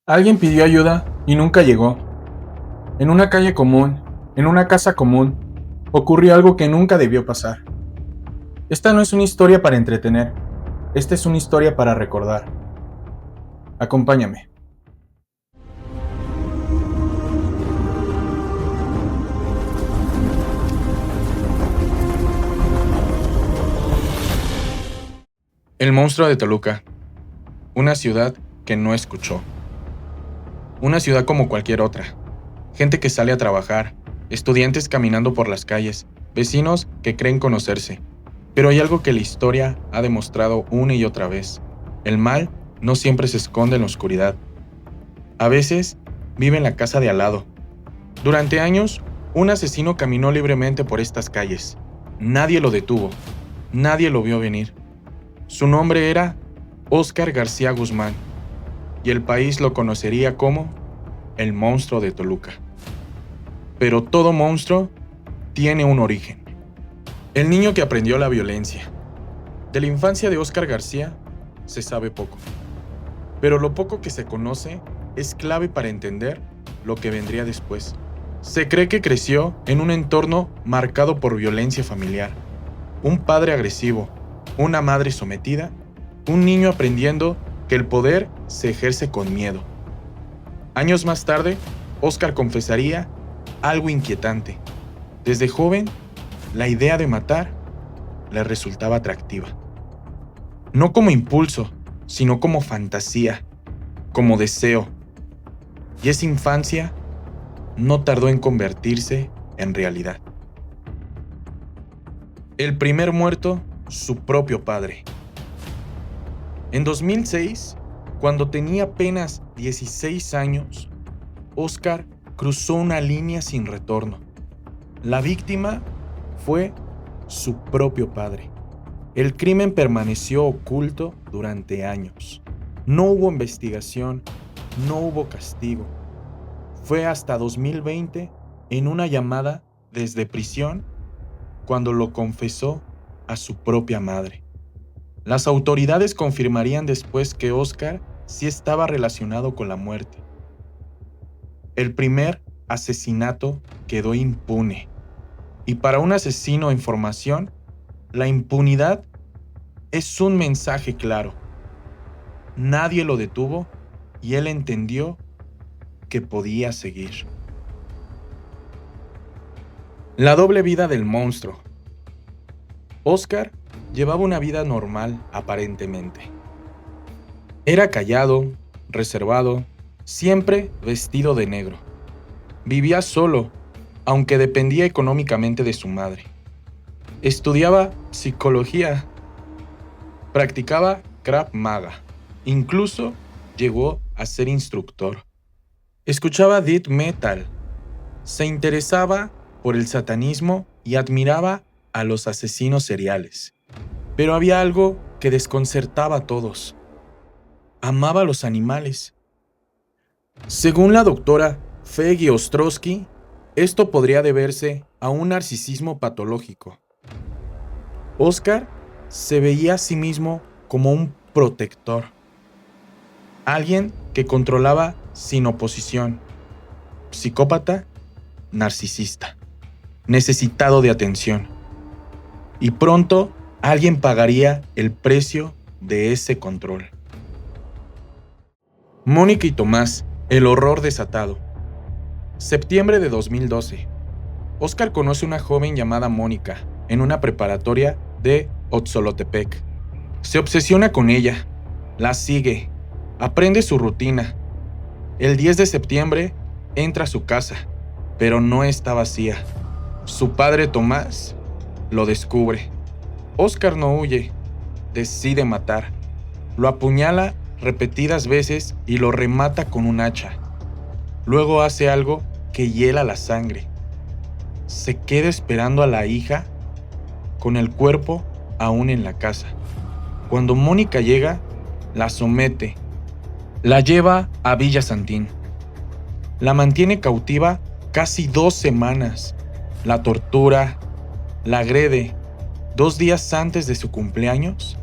Alguien pidió ayuda y nunca llegó. En una calle común, en una casa común, ocurrió algo que nunca debió pasar. Esta no es una historia para entretener, esta es una historia para recordar. Acompáñame. El monstruo de Toluca. Una ciudad que no escuchó. Una ciudad como cualquier otra. Gente que sale a trabajar, estudiantes caminando por las calles, vecinos que creen conocerse. Pero hay algo que la historia ha demostrado una y otra vez. El mal no siempre se esconde en la oscuridad. A veces vive en la casa de al lado. Durante años, un asesino caminó libremente por estas calles. Nadie lo detuvo. Nadie lo vio venir. Su nombre era Óscar García Guzmán, y el país lo conocería como el monstruo de Toluca. Pero todo monstruo tiene un origen. El niño que aprendió la violencia. De la infancia de Óscar García se sabe poco, pero lo poco que se conoce es clave para entender lo que vendría después. Se cree que creció en un entorno marcado por violencia familiar, un padre agresivo, una madre sometida, un niño aprendiendo que el poder se ejerce con miedo. Años más tarde, Óscar confesaría algo inquietante. Desde joven, la idea de matar le resultaba atractiva. No como impulso, sino como fantasía, como deseo. Y esa infancia no tardó en convertirse en realidad. El primer muerto, su propio padre. En 2006, cuando tenía apenas 16 años, Óscar cruzó una línea sin retorno. La víctima fue su propio padre. El crimen permaneció oculto durante años. No hubo investigación, no hubo castigo. Fue hasta 2020, en una llamada desde prisión, cuando lo confesó a su propia madre. Las autoridades confirmarían después que Óscar sí estaba relacionado con la muerte. El primer asesinato quedó impune. Y para un asesino en formación, la impunidad es un mensaje claro. Nadie lo detuvo y él entendió que podía seguir. La doble vida del monstruo. Óscar llevaba una vida normal aparentemente. Era callado, reservado, siempre vestido de negro. Vivía solo, aunque dependía económicamente de su madre. Estudiaba psicología. Practicaba Krav Maga. Incluso llegó a ser instructor. Escuchaba death metal. Se interesaba por el satanismo y admiraba a los asesinos seriales. Pero había algo que desconcertaba a todos. Amaba a los animales. Según la doctora Feggy Ostrowski, esto podría deberse a un narcisismo patológico. Óscar se veía a sí mismo como un protector. Alguien que controlaba sin oposición. Psicópata, narcisista. Necesitado de atención. Y pronto alguien pagaría el precio de ese control. Mónica y Tomás, el horror desatado. Septiembre de 2012. Óscar conoce a una joven llamada Mónica en una preparatoria de Otzolotepec. Se obsesiona con ella, la sigue, aprende su rutina. El 10 de septiembre entra a su casa, pero no está vacía. Su padre Tomás lo descubre. Óscar no huye, decide matar. Lo apuñala repetidas veces y lo remata con un hacha. Luego hace algo que hiela la sangre. Se queda esperando a la hija con el cuerpo aún en la casa. Cuando Mónica llega, la somete. La lleva a Villa Santín. La mantiene cautiva casi 2 semanas. La tortura, la agrede. 2 días antes de su cumpleaños,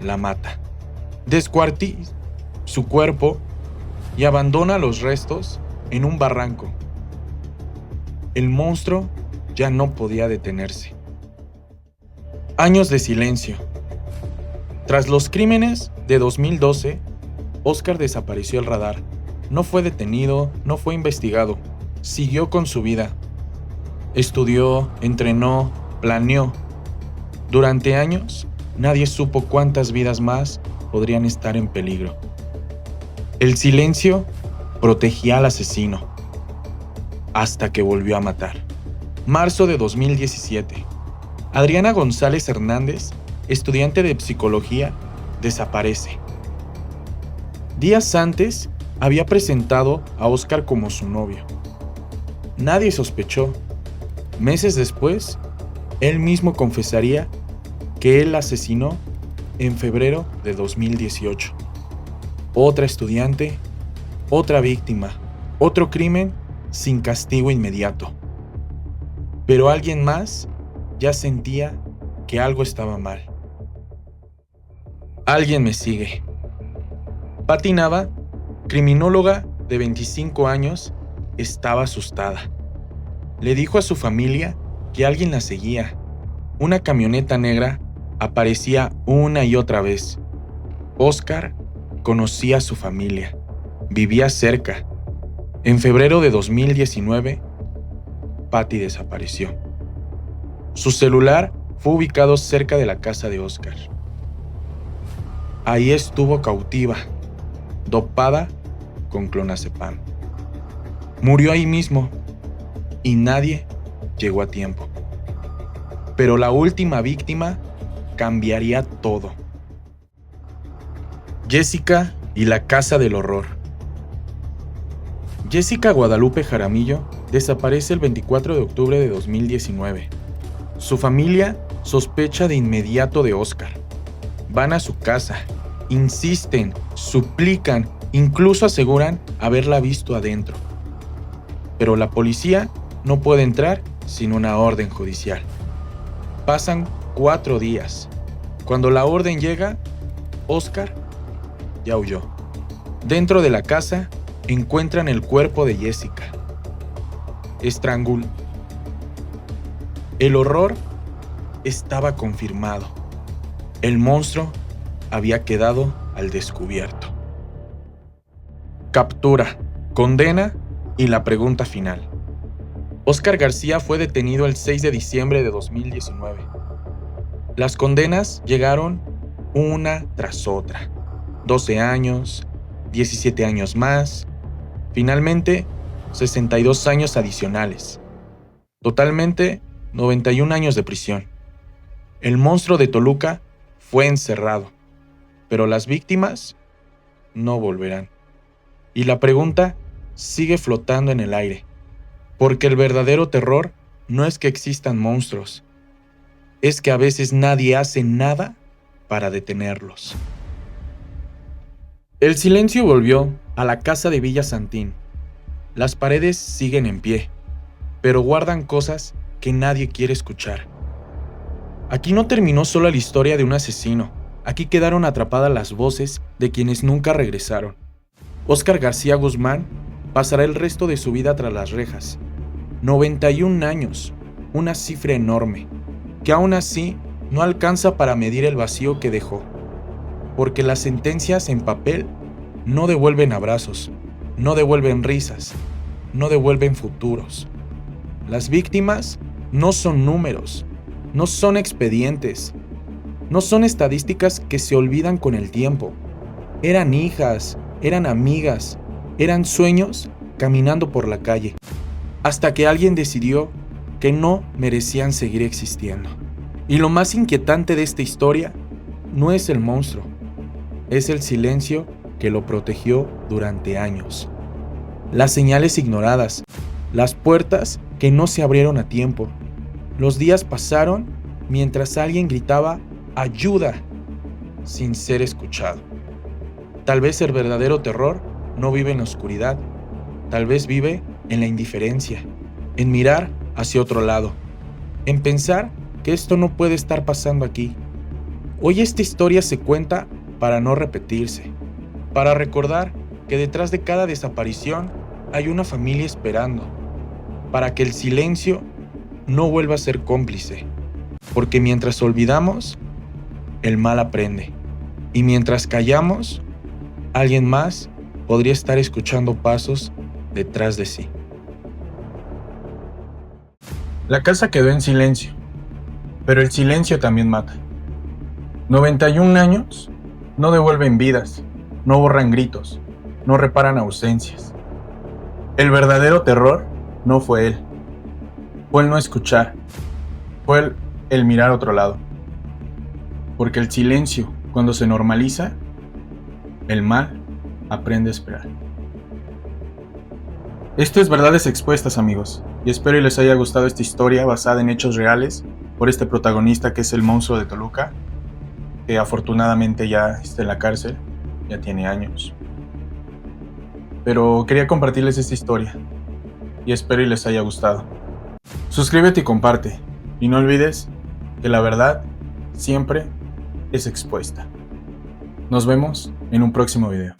la mata. Descuartiza su cuerpo y abandona los restos en un barranco. El monstruo ya no podía detenerse. Años de silencio. Tras los crímenes de 2012, Oscar desapareció del radar. No fue detenido, no fue investigado. Siguió con su vida. Estudió, entrenó, planeó. Durante años, nadie supo cuántas vidas más podrían estar en peligro. El silencio protegía al asesino, hasta que volvió a matar. Marzo de 2017. Adriana González Hernández, estudiante de psicología, desaparece. Días antes, había presentado a Oscar como su novio. Nadie sospechó. Meses después, él mismo confesaría que él la asesinó en febrero de 2018. Otra estudiante, otra víctima, otro crimen sin castigo inmediato. Pero alguien más ya sentía que algo estaba mal. Alguien me sigue. Pati Nava, criminóloga de 25 años, estaba asustada. Le dijo a su familia que alguien la seguía. Una camioneta negra aparecía una y otra vez. Oscar conocía a su familia. Vivía cerca. En febrero de 2019, Pati desapareció. Su celular fue ubicado cerca de la casa de Oscar. Ahí estuvo cautiva, dopada con clonazepam. Murió ahí mismo y nadie llegó a tiempo. Pero la última víctima cambiaría todo. Jessica y la casa del horror. Jessica Guadalupe Jaramillo desaparece el 24 de octubre de 2019. Su familia sospecha de inmediato de Oscar. Van a su casa, insisten, suplican, incluso aseguran haberla visto adentro. Pero la policía no puede entrar sin una orden judicial. Pasan 4 días. Cuando la orden llega, Oscar ya huyó. Dentro de la casa encuentran el cuerpo de Jessica. Estrangulado. El horror estaba confirmado. El monstruo había quedado al descubierto. Captura, condena y la pregunta final. Oscar García fue detenido el 6 de diciembre de 2019. Las condenas llegaron una tras otra. 12 años, 17 años más, finalmente 62 años adicionales. Totalmente 91 años de prisión. El monstruo de Toluca fue encerrado, pero las víctimas no volverán. Y la pregunta sigue flotando en el aire, porque el verdadero terror no es que existan monstruos, es que a veces nadie hace nada para detenerlos. El silencio volvió a la casa de Villa Santín. Las paredes siguen en pie, pero guardan cosas que nadie quiere escuchar. Aquí no terminó solo la historia de un asesino, aquí quedaron atrapadas las voces de quienes nunca regresaron. Oscar García Guzmán pasará el resto de su vida tras las rejas. 91 años, una cifra enorme, que aún así no alcanza para medir el vacío que dejó. Porque las sentencias en papel no devuelven abrazos, no devuelven risas, no devuelven futuros. Las víctimas no son números, no son expedientes, no son estadísticas que se olvidan con el tiempo. Eran hijas, eran amigas, eran sueños caminando por la calle, hasta que alguien decidió que no merecían seguir existiendo. Y lo más inquietante de esta historia no es el monstruo, es el silencio que lo protegió durante años. Las señales ignoradas, las puertas que no se abrieron a tiempo. Los días pasaron mientras alguien gritaba ¡ayuda! Sin ser escuchado. Tal vez el verdadero terror no vive en la oscuridad, tal vez vive en la indiferencia, en mirar hacia otro lado, en pensar que esto no puede estar pasando aquí. Hoy esta historia se cuenta para no repetirse, para recordar que detrás de cada desaparición hay una familia esperando, para que el silencio no vuelva a ser cómplice, porque mientras olvidamos, el mal aprende, y mientras callamos, alguien más podría estar escuchando pasos detrás de sí. La casa quedó en silencio, pero el silencio también mata. 91 años no devuelven vidas, no borran gritos, no reparan ausencias. El verdadero terror no fue él, fue el no escuchar, fue el mirar a otro lado. Porque el silencio, cuando se normaliza, el mal aprende a esperar. Esto es Verdades Expuestas, amigos, y espero y les haya gustado esta historia basada en hechos reales por este protagonista que es el monstruo de Toluca, que afortunadamente ya está en la cárcel, ya tiene años. Pero quería compartirles esta historia, y espero y les haya gustado. Suscríbete y comparte, y no olvides que la verdad siempre es expuesta. Nos vemos en un próximo video.